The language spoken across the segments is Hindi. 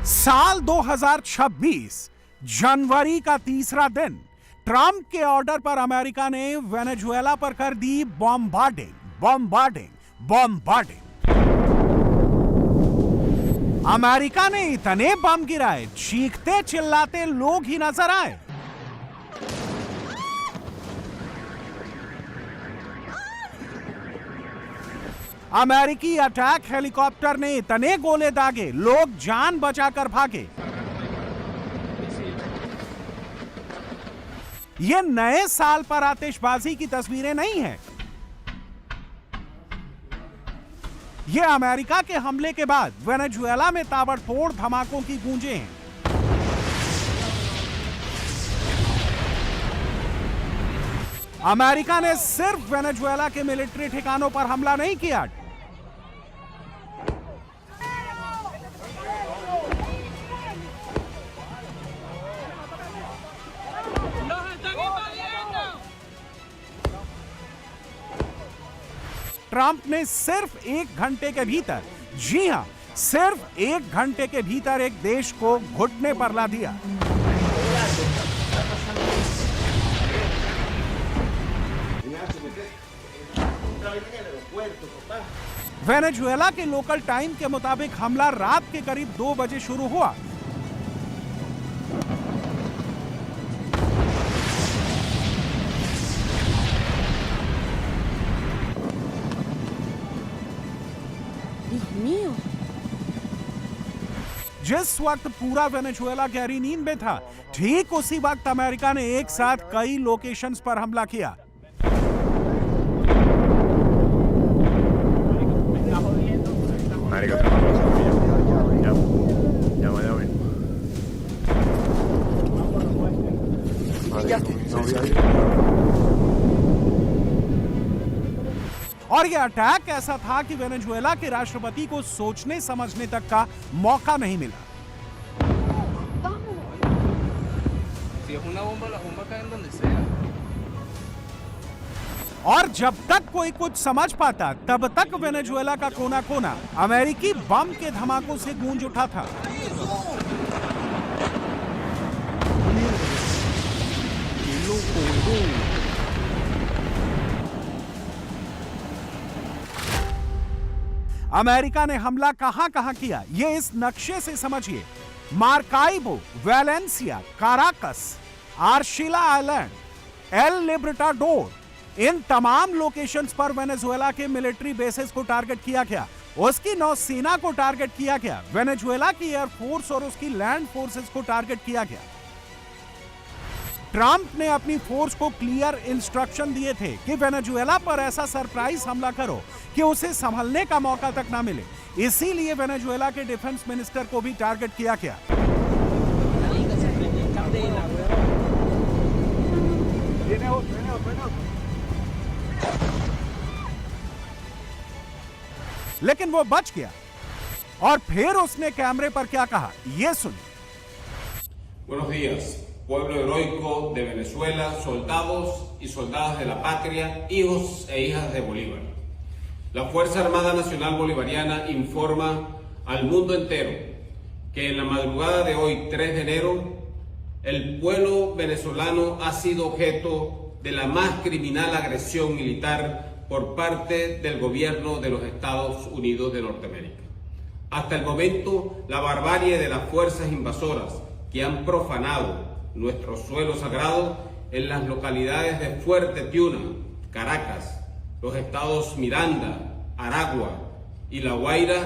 साल 2026 जनवरी का तीसरा दिन ट्रंप के ऑर्डर पर अमेरिका ने वेनेजुएला पर कर दी बॉम्बार्डिंग। अमेरिका ने इतने बम गिराए, चीखते चिल्लाते लोग ही नजर आए। अमेरिकी अटैक हेलीकॉप्टर ने इतने गोले दागे, लोग जान बचाकर भागे। ये नए साल पर आतिशबाजी की तस्वीरें नहीं हैं। ये अमेरिका के हमले के बाद वेनेजुएला में ताबड़तोड़ धमाकों की गूंजें हैं। अमेरिका ने सिर्फ वेनेजुएला के मिलिट्री ठिकानों पर हमला नहीं किया, ट्रंप ने सिर्फ 1 घंटे के भीतर, जी हां, सिर्फ 1 घंटे के भीतर एक देश को घुटने पर ला दिया। वेनेजुएला के लोकल टाइम के मुताबिक हमला रात के करीब 2 बजे शुरू हुआ। जिस वक्त पूरा वेनेजुएला गहरी नींद में था, ठीक उसी वक्त अमेरिका ने एक साथ कई लोकेशंस पर हमला किया। और यह अटैक ऐसा था कि वेनेजुएला के राष्ट्रपति को सोचने समझने तक का मौका नहीं मिला। और जब तक कोई कुछ समझ पाता, तब तक वेनेजुएला का कोना कोना अमेरिकी बम के धमाकों से गूंज उठा था। अमेरिका ने हमला कहां कहां किया, यह इस नक्शे से समझिए। मार्काइबो, वेलेंसिया, काराकस, आर्शिला आइलैंड, एल लिब्राटाडोर, इन तमाम लोकेशंस पर वेनेजुएला के मिलिट्री बेसेस को टारगेट किया गया। उसकी नौसेना को टारगेट किया गया। वेनेजुएला की एयरफोर्स और उसकी लैंड फोर्सेस को टारगेट किया गया। ट्रंप ने अपनी फोर्स को क्लियर इंस्ट्रक्शन दिए थे कि वेनेजुएला पर ऐसा सरप्राइज हमला करो कि उसे संभलने का मौका तक ना मिले। इसीलिए वेनेजुएला के डिफेंस मिनिस्टर को भी टारगेट किया गया। लेकिन वो बच गया। और फिर उसने कैमरे पर क्या कहा, ये सुनिए। Buenos días, pueblo heroico de Venezuela, soldados y soldadas de la patria, hijos e hijas de Bolívar. La Fuerza Armada Nacional Bolivariana informa al mundo entero que en la madrugada de hoy, 3 de enero, el pueblo venezolano ha sido objeto de la más criminal agresión militar por parte del gobierno de los Estados Unidos de Norteamérica. Hasta el momento, la barbarie de las fuerzas invasoras que han profanado nuestro suelo sagrado en las localidades de Fuerte Tiuna, Caracas, los estados Miranda, Aragua y La Guaira,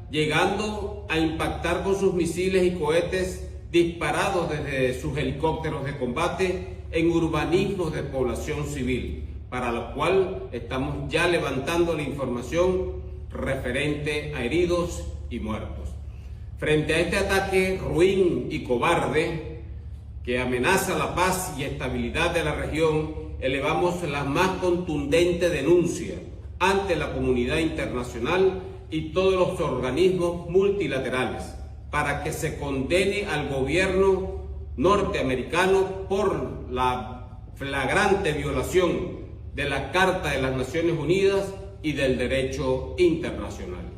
llegando a impactar con sus misiles y cohetes disparados desde sus helicópteros de combate en urbanismos de población civil, para lo cual estamos ya levantando la información referente a heridos y muertos. Frente a este ataque ruin y cobarde que amenaza la paz y estabilidad de la región, elevamos la más contundente denuncia ante la comunidad internacional y todos los organismos multilaterales para que se condene al gobierno norteamericano por la flagrante violación de la Carta de las Naciones Unidas y del derecho internacional.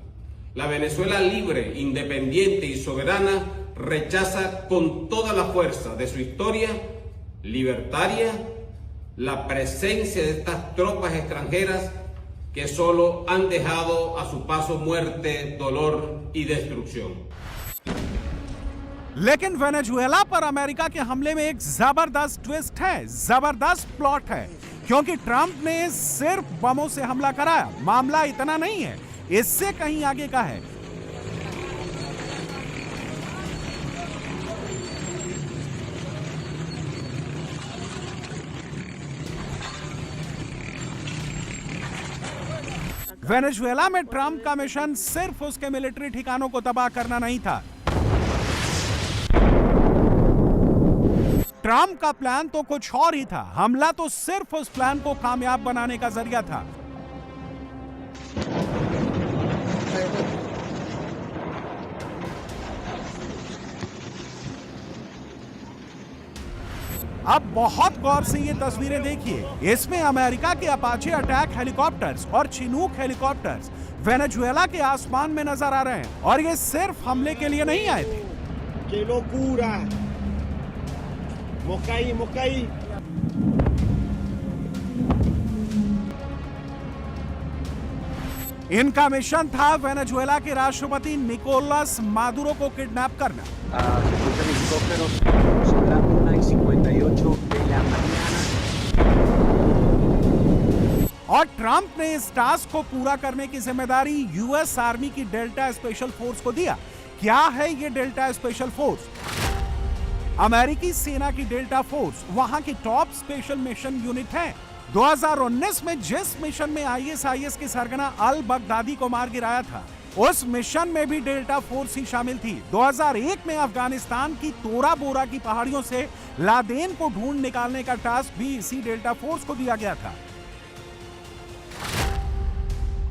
La Venezuela libre, independiente y soberana rechaza con toda la fuerza de su historia libertaria la presencia de estas tropas extranjeras que solo han dejado a su paso muerte, dolor y destrucción. लेकिन वेनेजुएला पर अमेरिका के हमले में एक जबरदस्त ट्विस्ट है, जबरदस्त प्लॉट है, क्योंकि ट्रंप ने सिर्फ बमों से हमला कराया। मामला इतना नहीं है, इससे कहीं आगे का है। वेनेजुएला में ट्रंप का मिशन सिर्फ उसके मिलिट्री ठिकानों को तबाह करना नहीं था। ट्रंप का प्लान तो कुछ और ही था। हमला तो सिर्फ उस प्लान को कामयाब बनाने का जरिया था। अब बहुत गौर से ये तस्वीरें देखिए। इसमें अमेरिका के अपाचे अटैक हेलीकॉप्टर्स और चिनूक हेलीकॉप्टर्स वेनेजुएला के आसमान में नजर आ रहे हैं, और ये सिर्फ हमले के लिए नहीं आए थे। ¡Qué locura! Mocaí, Mocaí. इनका मिशन था वेनेजुएला के राष्ट्रपति निकोलस मादुरो को किडनैप करना। और ट्रंप ने इस टास्क को पूरा करने की जिम्मेदारी यूएस आर्मी की डेल्टा स्पेशल फोर्स को दिया। क्या है ये डेल्टा स्पेशल फोर्स? अमेरिकी सेना की डेल्टा फोर्स वहां की टॉप स्पेशल मिशन यूनिट है। 2019 में जिस मिशन में आईएसआईएस के सरगना अल बगदादी को मार गिराया था, उस मिशन में भी डेल्टा फोर्स ही शामिल थी। 2001 में अफगानिस्तान की तोरा बोरा की पहाड़ियों से लादेन को ढूंढ निकालने का टास्क भी इसी डेल्टा फोर्स को दिया गया था।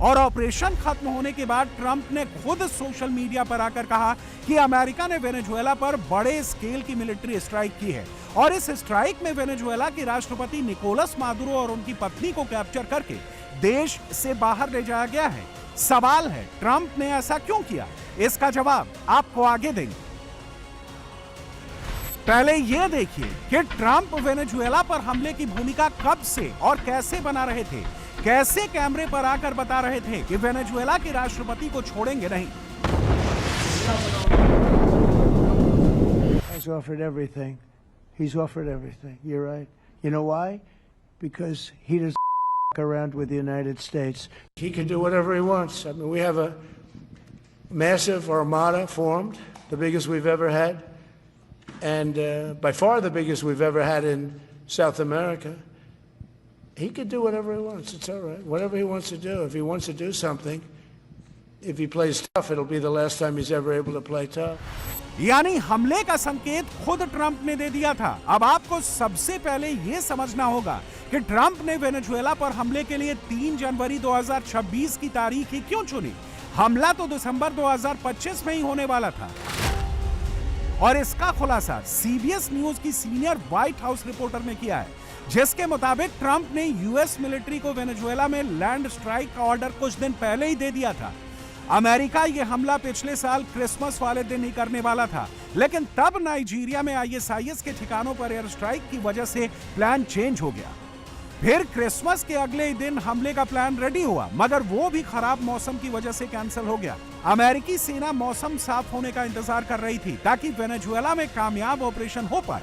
और ऑपरेशन खत्म होने के बाद ट्रंप ने खुद सोशल मीडिया पर आकर कहा कि अमेरिका ने वेनेजुएला पर बड़े स्केल की मिलिट्री स्ट्राइक की है, और इस स्ट्राइक में वेनेजुएला के राष्ट्रपति निकोलस मादुरो और उनकी पत्नी को कैप्चर करके देश से बाहर ले जाया गया है। सवाल है, ट्रंप ने ऐसा क्यों किया? इसका जवाब आपको आगे देंगे। पहले यह देखिए कि ट्रंप वेनेजुएला पर हमले की भूमिका कब से और कैसे बना रहे थे, कैसे कैमरे पर आकर बता रहे थे कि वेनेजुएला के राष्ट्रपति को छोड़ेंगे नहीं। He's offered everything. He's offered everything. You're right. You know why? Because he doesn't around with the United States. He can do whatever he wants. I mean, we have a massive armada formed, the biggest we've ever had, and by far the biggest we've ever had in South America. He can do whatever he wants. It's all right. Whatever he wants to do. If he wants to do something, if he plays tough, it'll be the last time he's ever able to play tough. यानी हमले का संकेत खुद ट्रंप ने दे दिया था। अब आपको सबसे पहले यह समझना होगा कि ट्रंप ने वेनेजुएला पर हमले के लिए 3 जनवरी 2026 की तारीख ही क्यों चुनी? हमला तो दिसंबर 2025 में ही होने वाला था। और इसका खुलासा सीबीएस न्यूज की सीनियर व्हाइट हाउस रिपोर्टर ने किया है, जिसके मुताबिक ट्रंप ने यूएस मिलिट्री को वेनेजुएला में लैंड स्ट्राइक का ऑर्डर कुछ दिन पहले ही दे दिया था। अमेरिका यह हमला पिछले साल क्रिसमस वाले दिन ही करने वाला था, लेकिन तब नाइजीरिया में आईएसआईएस के ठिकानों पर एयर स्ट्राइक की वजह से प्लान चेंज हो गया। फिर क्रिसमस के अगले ही दिन हमले का प्लान रेडी हुआ, मगर वो भी खराब मौसम की वजह से कैंसिल हो गया। अमेरिकी सेना मौसम साफ होने का इंतजार कर रही थी ताकि वेनेजुएला में कामयाब ऑपरेशन हो पाए।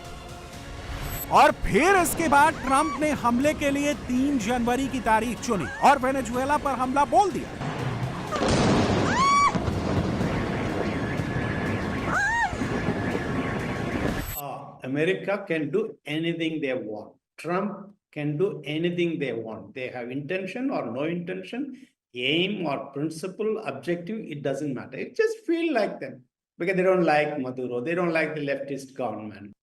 और फिर इसके बाद ट्रंप ने हमले के लिए 3 जनवरी की तारीख चुनी और वेनेजुएला पर हमला बोल दिया। America can do anything they want. Trump can do anything they want. They have intention or no intention, aim or principle, objective, it doesn't matter. It just feel like them because they don't like Maduro. They don't like the leftist government.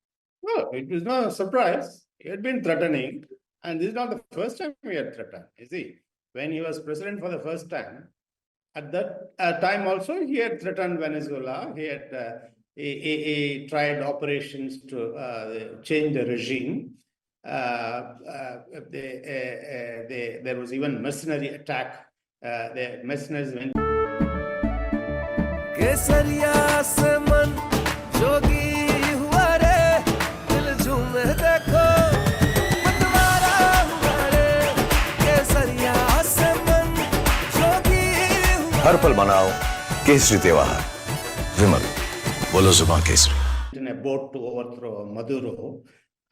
Well, it was no surprise. He had been threatening, and this is not the first time he had threatened. You see, when he was president for the first time, at that time also he had threatened Venezuela. He had he tried operations to change the regime. There was even mercenary attack. The mercenaries went. केसरिया से मन जो हर पल मनाओ केसरी त्योहार। विमल, बोलो जुबान Kesari. In a boat to overthrow Maduro,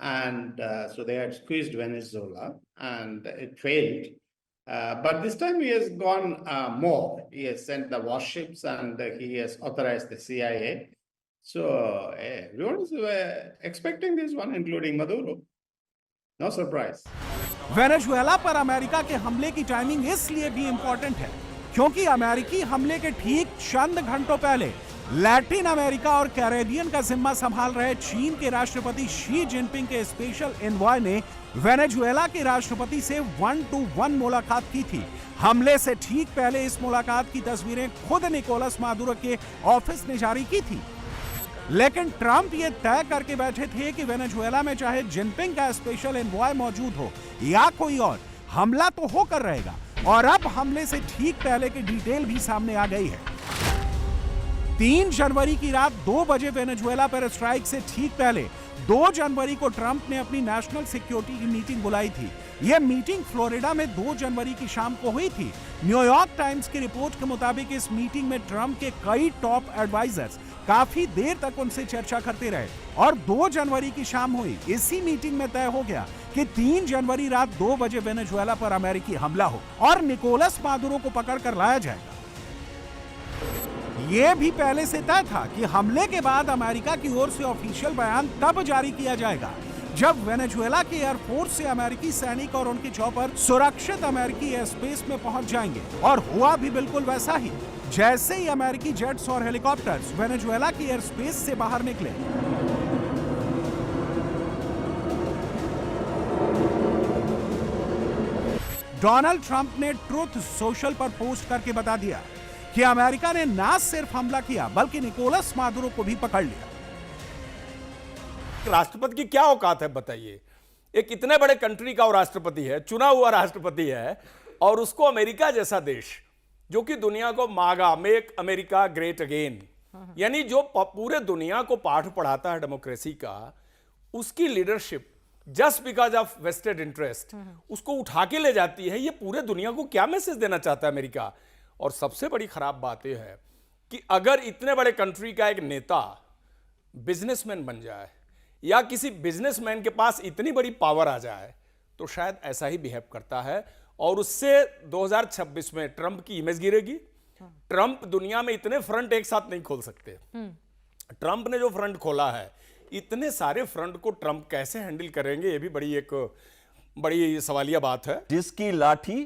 and so they had squeezed Venezuela, and it failed. But this time he has gone more. He has sent the warships, and he has authorized the CIA. So everyone is expecting this one, including Maduro. No surprise. Venezuela पर अमेरिका के हमले की टाइमिंग इसलिए भी इंपॉर्टेंट है क्योंकि अमेरिकी हमले के ठीक चंद घंटों पहले लैटिन अमेरिका और कैरेबियन का जिम्मा संभाल रहे चीन के राष्ट्रपति शी जिनपिंग के स्पेशल एनवॉय ने वेनेजुएला के राष्ट्रपति से 1-to-1 मुलाकात की थी। हमले से ठीक पहले इस मुलाकात की तस्वीरें खुद निकोलस मादुरो के ऑफिस ने जारी की थी। लेकिन ट्रंप ये तय करके बैठे थे कि वेनेजुएला में चाहे जिनपिंग का स्पेशल एनवॉय मौजूद हो या कोई और, हमला तो होकर रहेगा। और अब हमले से ठीक पहले की डिटेल भी सामने आ गई है। 3 जनवरी की रात 2 बजे वेनेजुएला पर स्ट्राइक से ठीक पहले 2 जनवरी को ट्रंप ने अपनी नेशनल सिक्योरिटी की मीटिंग बुलाई थी। यह मीटिंग फ्लोरिडा में 2 जनवरी की शाम को हुई थी। न्यूयॉर्क टाइम्स की रिपोर्ट के मुताबिक इस मीटिंग में ट्रंप के कई टॉप एडवाइजर्स काफी देर तक उनसे चर्चा करते रहे और 2 जनवरी की शाम हुई। इसी मीटिंग में तय हो गया कि 3 जनवरी रात 2 बजे वेनेजुएला पर अमेरिकी हमला हो और निकोलस मादुरो को पकड़कर लाया जाएगा। यह भी पहले से तय था कि हमले के बाद अमेरिका की ओर से ऑफिशियल बयान तब जारी किया जाएगा जब वेनेजुएला के एयरफोर्स से अमेरिकी सैनिक और उनके चॉपर सुरक्षित अमेरिकी एयर स्पेस में पहुंच जाएंगे। और हुआ भी बिल्कुल वैसा ही। जैसे ही अमेरिकी जेट्स और हेलीकॉप्टर्स वेनेजुएला की एयर स्पेस से बाहर निकले, डोनाल्ड ट्रंप ने ट्रुथ सोशल पर पोस्ट करके बता दिया कि अमेरिका ने ना सिर्फ हमला किया बल्कि निकोलस मादुरो को भी पकड़ लिया। राष्ट्रपति की क्या औकात है बताइए? एक इतने बड़े कंट्री का वो राष्ट्रपति है, चुना हुआ राष्ट्रपति है, और उसको अमेरिका जैसा देश जो कि दुनिया को मागा, मेक अमेरिका ग्रेट अगेन, यानी जो पूरे दुनिया को पाठ पढ़ाता है डेमोक्रेसी का, उसकी leadership just because of vested interest उसको उठा के ले जाती है। ये पूरे दुनिया को क्या मैसेज देना चाहता है अमेरिका? और सबसे बड़ी खराब बात यह है कि अगर इतने बड़े कंट्री का एक नेता बिजनेसमैन बन जाए या किसी बिजनेसमैन के पास इतनी बड़ी पावर आ जाए तो शायद ऐसा ही बिहेव करता है, और उससे 2026 में ट्रंप की इमेज गिरेगी। ट्रंप दुनिया में इतने फ्रंट एक साथ नहीं खोल सकते। ट्रंप ने जो फ्रंट खोला है, इतने सारे फ्रंट को ट्रंप कैसे हैंडल करेंगे, ये भी बड़ी सवालिया बात है। जिसकी लाठी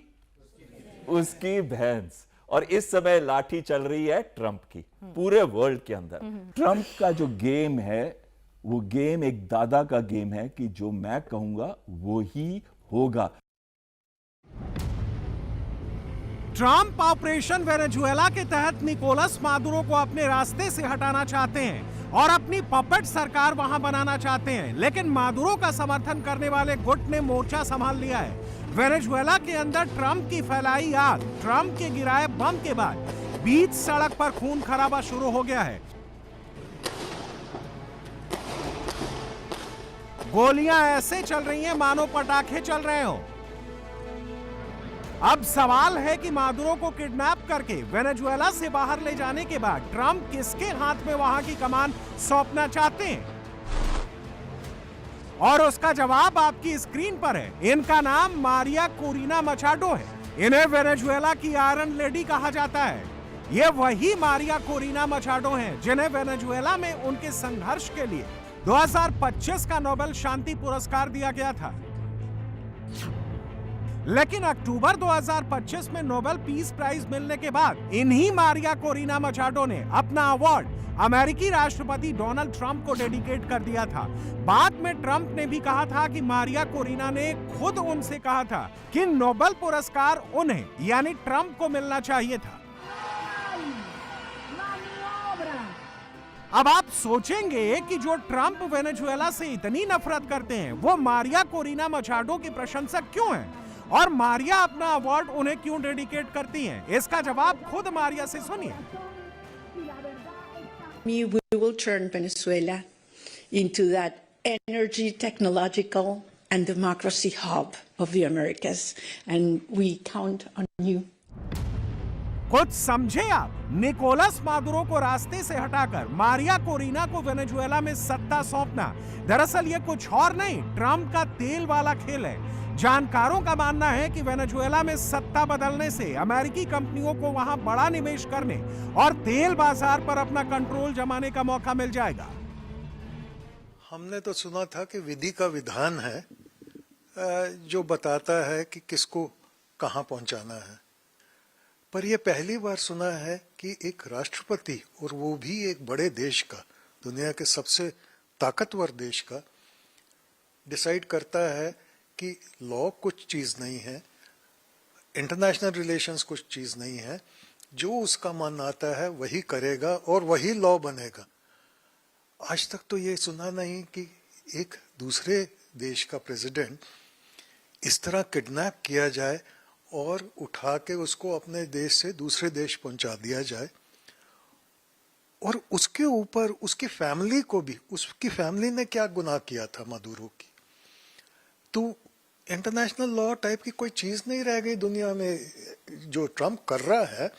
उसकी भैंस, और इस समय लाठी चल रही है ट्रंप की पूरे वर्ल्ड के अंदर। ट्रंप का जो गेम है वो गेम एक दादा का गेम है कि जो मैं कहूंगा वो ही होगा। ट्रंप ऑपरेशन वेनेजुएला के तहत निकोलस मादुरो को अपने रास्ते से हटाना चाहते हैं और अपनी पपेट सरकार वहां बनाना चाहते हैं। लेकिन मादुरो का समर्थन करने वाले गुट ने मोर्चा संभाल लिया है। वेनेजुएला के अंदर ट्रंप की फैलाई आग, ट्रंप के गिराए बम के बाद बीच सड़क पर खून खराबा शुरू हो गया है। गोलियां ऐसे चल रही हैं मानो पटाखे चल रहे हो। अब सवाल है कि मादुरो को किडनैप करके वेनेजुएला से बाहर ले जाने के बाद ट्रंप किसके हाथ में वहां की कमान सौंपना चाहते हैं, और उसका जवाब आपकी स्क्रीन पर है। इनका नाम मारिया कोरिना मचाडो है। इन्हें वेनेजुएला की आयरन लेडी कहा जाता है। ये वही मारिया कोरिना मचाडो हैं जिन्हें वेनेजुएला में उनके संघर्ष के लिए 2025 का नोबेल शांति पुरस्कार दिया गया था। लेकिन अक्टूबर 2025 में नोबेल पीस प्राइज मिलने के बाद इन्हीं मारिया कोरिना मचाडो ने अपना अवार्ड अमेरिकी राष्ट्रपति डोनाल्ड ट्रंप को डेडिकेट कर दिया था। बाद में ट्रंप ने भी कहा था कि मारिया कोरिना ने खुद उनसे कहा था कि नोबेल पुरस्कार उन्हें यानी ट्रंप को मिलना चाहिए था। अब आप सोचेंगे कि जो ट्रंप वेनेजुएला से इतनी नफरत करते हैं वो मारिया कोरिना मचाडो के प्रशंसक क्यों हैं, और मारिया अपना अवार्ड उन्हें क्यों डेडिकेट करती हैं? इसका जवाब खुद मारिया से सुनिए। We will turn Venezuela into that energy, technological, and democracy hub of the Americas, and we count on you. कुछ समझे आप? निकोलस मादुरो को रास्ते से हटाकर मारिया कोरिना को वेनेजुएला में सत्ता सौंपना दरअसल ये कुछ और नहीं, ट्रंप का तेल वाला खेल है। जानकारों का मानना है कि वेनेजुएला में सत्ता बदलने से अमेरिकी कंपनियों को वहां बड़ा निवेश करने और तेल बाजार पर अपना कंट्रोल जमाने का मौका मिल जाएगा। हमने तो सुना था कि विधि का विधान है जो बताता है कि किसको कहां पहुंचाना है, पर यह पहली बार सुना है कि एक राष्ट्रपति, और वो भी एक बड़े देश का, दुनिया के सबसे ताकतवर देश का, डिसाइड करता है कि लॉ कुछ चीज नहीं है, इंटरनेशनल रिलेशंस कुछ चीज नहीं है, जो उसका मन आता है वही करेगा और वही लॉ बनेगा। आज तक तो ये सुना नहीं कि एक दूसरे देश का प्रेसिडेंट इस तरह किडनैप किया जाए और उठा के उसको अपने देश से दूसरे देश पहुंचा दिया जाए, और उसके ऊपर उसकी फैमिली को भी, उसकी फैमिली ने क्या गुनाह किया था मादुरो की। तो इंटरनेशनल लॉ टाइप की कोई चीज नहीं रह गई दुनिया में। जो ट्रंप कर रहा है,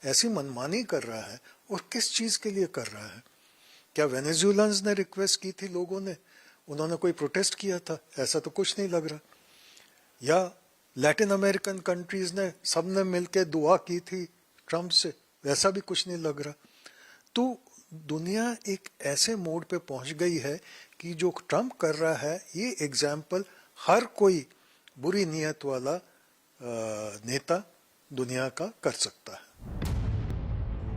ऐसी मनमानी कर रहा है, और किस चीज के लिए कर रहा है? क्या वेनेजुएलन्स ने रिक्वेस्ट की थी, लोगों ने, उन्होंने कोई प्रोटेस्ट किया था? ऐसा तो कुछ नहीं लग रहा। या लैटिन अमेरिकन कंट्रीज ने सबने मिलकर दुआ की थी ट्रंप से? वैसा भी कुछ नहीं लग रहा। तो दुनिया एक ऐसे मोड पे पहुंच गई है कि जो ट्रंप कर रहा है, ये एग्जाम्पल हर कोई बुरी नीयत वाला नेता दुनिया का कर सकता है।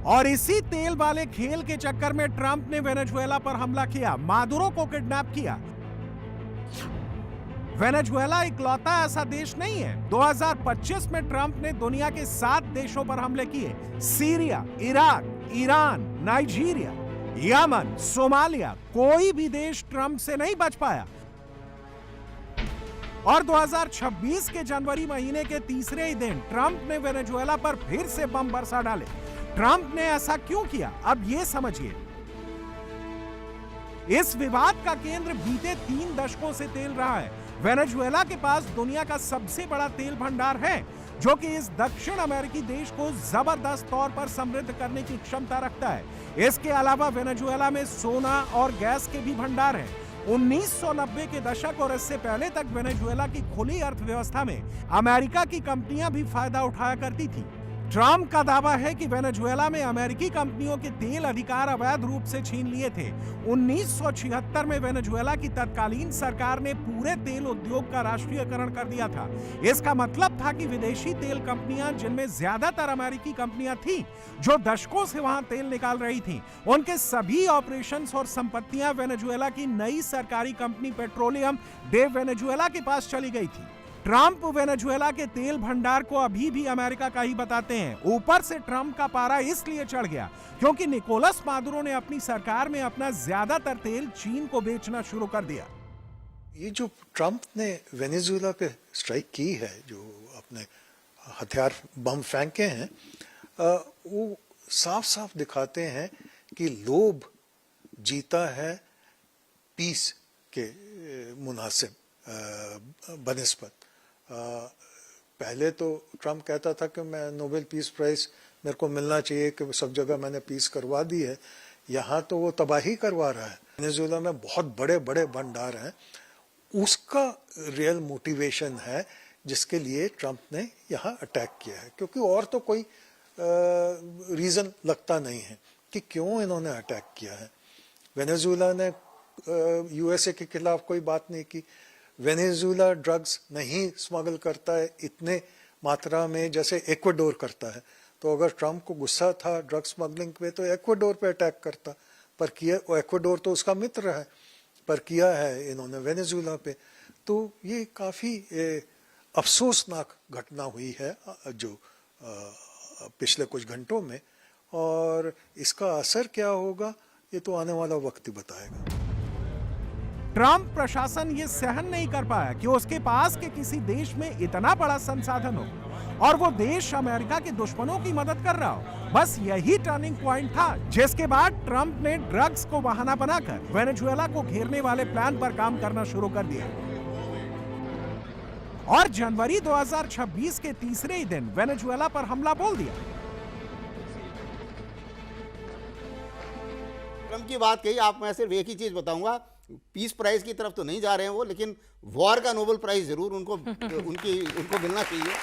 और इसी तेल वाले खेल के चक्कर में ट्रंप ने वेनेजुएला पर हमला किया, मादुरो को किडनैप किया। वेनेजुएला इकलौता ऐसा देश नहीं है। 2025 में ट्रंप ने दुनिया के 7 देशों पर हमले किए। Syria, Iraq, Iran, Nigeria, Yemen, Somalia, कोई भी देश ट्रंप से नहीं बच पाया। और 2026 के जनवरी महीने के तीसरे ही दिन ट्रंप ने वेनेजुएला पर फिर से बम बरसा डाले। ट्रंप ने ऐसा क्यों किया, अब ये समझिए। इस विवाद का केंद्र बीते 3 दशकों से तेल रहा है। वेनेजुएला के पास दुनिया का सबसे बड़ा तेल भंडार है, जो कि इस दक्षिण अमेरिकी देश को जबरदस्त तौर पर समृद्ध करने की क्षमता रखता है। इसके अलावा वेनेजुएला में सोना और गैस के भी भंडार हैं। 1990 के दशक और इससे पहले तक वेनेजुएला की खुली अर्थव्यवस्था में अमेरिका की कंपनियां भी फायदा उठाया करती थी। ट्रंप का दावा है कि वेनेजुएला में अमेरिकी कंपनियों के तेल अधिकार अवैध रूप से छीन लिए थे। 1976 में वेनेजुएला की तत्कालीन सरकार ने पूरे तेल उद्योग का राष्ट्रीयकरण कर दिया था। इसका मतलब था कि विदेशी तेल कंपनियां, जिनमें ज्यादातर अमेरिकी कंपनियां थीं, जो दशकों से वहां तेल निकाल रही थीं, उनके सभी ऑपरेशंस और संपत्तियां वेनेजुएला की नई सरकारी कंपनी पेट्रोलियम डे वेनेजुएला के पास चली गई थी। ट्रंप वेनेजुएला के तेल भंडार को अभी भी अमेरिका का ही बताते हैं। ऊपर से ट्रंप का पारा इसलिए चढ़ गया क्योंकि निकोलस मादुरो ने अपनी सरकार में अपना ज्यादातर तेल चीन को बेचना शुरू कर दिया। ये जो ट्रंप ने वेनेजुएला पे स्ट्राइक की है, जो अपने हथियार बम फेंके हैं, वो साफ साफ दिखाते हैं कि लोभ जीता है पीस के मुनासिब बनिस्बत। पहले तो ट्रंप कहता था कि मैं नोबेल पीस प्राइज मेरे को मिलना चाहिए, कि सब जगह मैंने पीस करवा दी है। यहाँ तो वो तबाही करवा रहा है। वेनेजुएला में बहुत बड़े बड़े भंडार हैं, उसका रियल मोटिवेशन है जिसके लिए ट्रंप ने यहाँ अटैक किया है, क्योंकि और तो कोई रीजन लगता नहीं है कि क्यों इन्होंने अटैक किया है। वेनेजुएला ने यूएसए के खिलाफ कोई बात नहीं की। वेनेजुएला ड्रग्स नहीं स्मगल करता है इतने मात्रा में जैसे इक्वाडोर करता है। तो अगर ट्रंप को गुस्सा था ड्रग स्मगलिंग पे तो इक्वाडोर पे अटैक करता, पर किया, इक्वाडोर तो उसका मित्र है, पर किया है इन्होंने वेनेजुएला पे। तो ये काफी अफसोसनाक घटना हुई है जो पिछले कुछ घंटों में, और इसका असर क्या होगा ये तो आने वाला वक्त ही बताएगा। ट्रंप प्रशासन ये सहन नहीं कर पाया कि उसके पास के किसी देश में इतना बड़ा संसाधन हो और वो देश अमेरिका के दुश्मनों की मदद कर रहा हो। बस यही टर्निंग पॉइंट था, जिसके बाद ट्रंप ने ड्रग्स को बहाना बनाकर वेनेजुएला को घेरने वाले प्लान पर काम करना शुरू कर दिया। और जनवरी 2026 के तीसरे ही दिन वेनेजुएला पर हमला बोल दिया। ट्रम्प की बात कही, आप मैं सिर्फ एक ही चीज बताऊंगा, पीस प्राइज की तरफ तो नहीं जा रहे हैं वो, लेकिन वॉर का नोबेल प्राइज जरूर उनको मिलना चाहिए।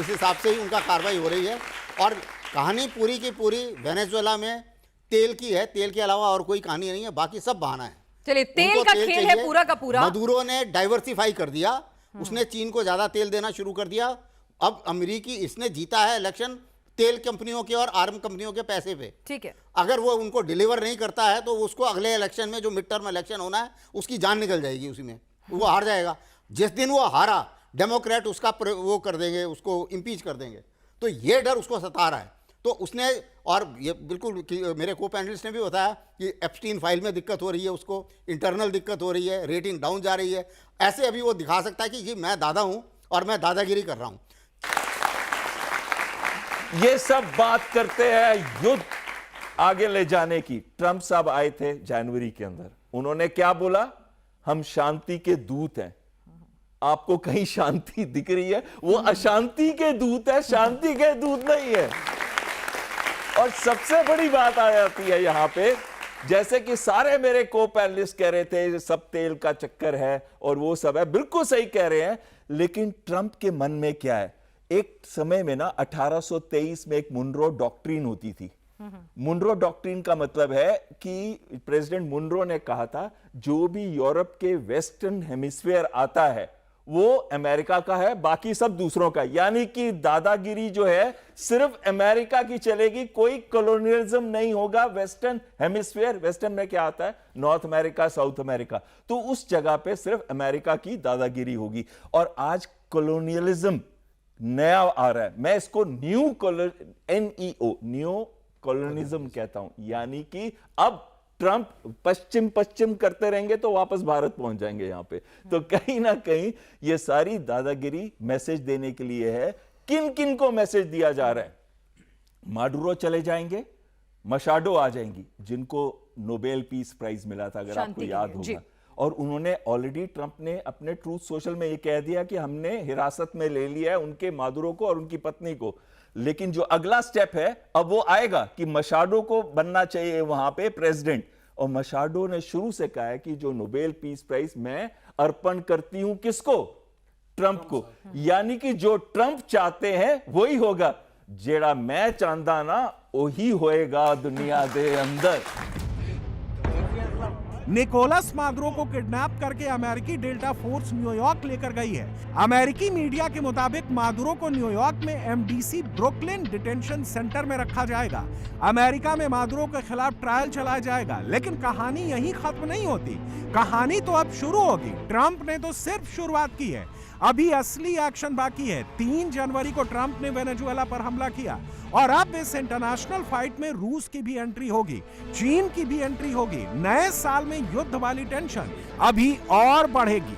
उस हिसाब से ही उनका कार्रवाई हो रही है। और कहानी पूरी की पूरी वेनेजुएला में तेल की है, तेल के अलावा और कोई कहानी नहीं है, बाकी सब बहाना है। चलिए, तेल का खेल है पूरा का पूरा। मदुरो ने डाइवर्सिफाई कर दिया, उसने चीन को ज्यादा तेल देना शुरू कर दिया। अब अमेरिकी इसने जीता है इलेक्शन तेल कंपनियों के और आर्म कंपनियों के पैसे पे। ठीक है, अगर वो उनको डिलीवर नहीं करता है तो उसको अगले इलेक्शन में जो मिड टर्म इलेक्शन होना है उसकी जान निकल जाएगी, उसी में वो हार जाएगा। जिस दिन वो हारा, डेमोक्रेट उसका वो कर देंगे, उसको इम्पीच कर देंगे। तो ये डर उसको सता रहा है। तो उसने, और ये बिल्कुल मेरे को पैनलिस्ट ने भी बताया कि एप्स्टीन फाइल में दिक्कत हो रही है, उसको इंटरनल दिक्कत हो रही है, रेटिंग डाउन जा रही है। ऐसे अभी वो दिखा सकता है कि जी मैं दादा हूं और मैं दादागिरी कर रहा हूं। ये सब बात करते हैं युद्ध आगे ले जाने की। ट्रंप साहब आए थे जनवरी के अंदर, उन्होंने क्या बोला? हम शांति के दूत हैं। आपको कहीं शांति दिख रही है? वो अशांति के दूत है, शांति के दूत नहीं है। और सबसे बड़ी बात आ जाती है यहां पे, जैसे कि सारे मेरे को पैनलिस्ट कह रहे थे सब तेल का चक्कर है और वो सब है, बिल्कुल सही कह रहे हैं। लेकिन ट्रंप के मन में क्या है? एक समय में ना 1823 में एक मुनरो डॉक्ट्रिन होती थी। मुनरो डॉक्ट्रिन का मतलब है कि प्रेसिडेंट मुनरो ने कहा था जो भी यूरोप के वेस्टर्न हेमिस्फीयर आता है वो अमेरिका का है, बाकी सब दूसरों का। यानी कि दादागिरी जो है सिर्फ अमेरिका की चलेगी, कोई कॉलोनियलिज्म नहीं होगा वेस्टर्न हेमिस्फीयर। वेस्टर्न में क्या आता है? North America, south America. तो उस जगह पे सिर्फ अमेरिका की दादागिरी होगी। और आज कॉलोनियलिज्म नया आ रहा है, मैं इसको न्यू कॉलोनिज्म कहता हूं। यानी कि अब ट्रंप पश्चिम करते रहेंगे तो वापस भारत पहुंच जाएंगे यहां पे। तो कहीं ना कहीं ये सारी दादागिरी मैसेज देने के लिए है। किन किन को मैसेज दिया जा रहा है? माडुरो चले जाएंगे, मशाडो आ जाएंगी, जिनको नोबेल पीस प्राइज मिला था, अगर आपको याद होगा। और उन्होंने ऑलरेडी, ट्रंप ने अपने ट्रूथ सोशल में ये कह दिया कि हमने हिरासत में ले लिया है उनके मादुरो को और उनकी पत्नी को। लेकिन जो अगला स्टेप है अब वो आएगा कि मशाडो को बनना चाहिए वहां पे प्रेसिडेंट। और मशाडो ने शुरू से कहा है कि जो नोबेल पीस प्राइज मैं अर्पण करती हूं किसको? ट्रंप को। यानी कि जो ट्रंप चाहते हैं वही होगा, जेड़ा मैं चाहता ना वही होएगा दुनिया दे अंदर। निकोलस मादुरो को किडनैप करके अमेरिकी डेल्टा फोर्स न्यूयॉर्क लेकर गई है। अमेरिकी मीडिया के मुताबिक मादुरो को न्यूयॉर्क में एमडीसी ब्रुकलिन डिटेंशन सेंटर में रखा जाएगा। अमेरिका में मादुरो के खिलाफ ट्रायल चलाया जाएगा। लेकिन कहानी यहीं खत्म नहीं होती, कहानी तो अब शुरू होगी। ट्रंप ने तो सिर्फ शुरुआत की है, अभी असली एक्शन बाकी है। 3 जनवरी को ट्रंप ने वेनेजुएला पर हमला किया और अब इस इंटरनेशनल फाइट में रूस की भी एंट्री होगी, चीन की भी एंट्री होगी। नए साल में युद्ध वाली टेंशन अभी और बढ़ेगी।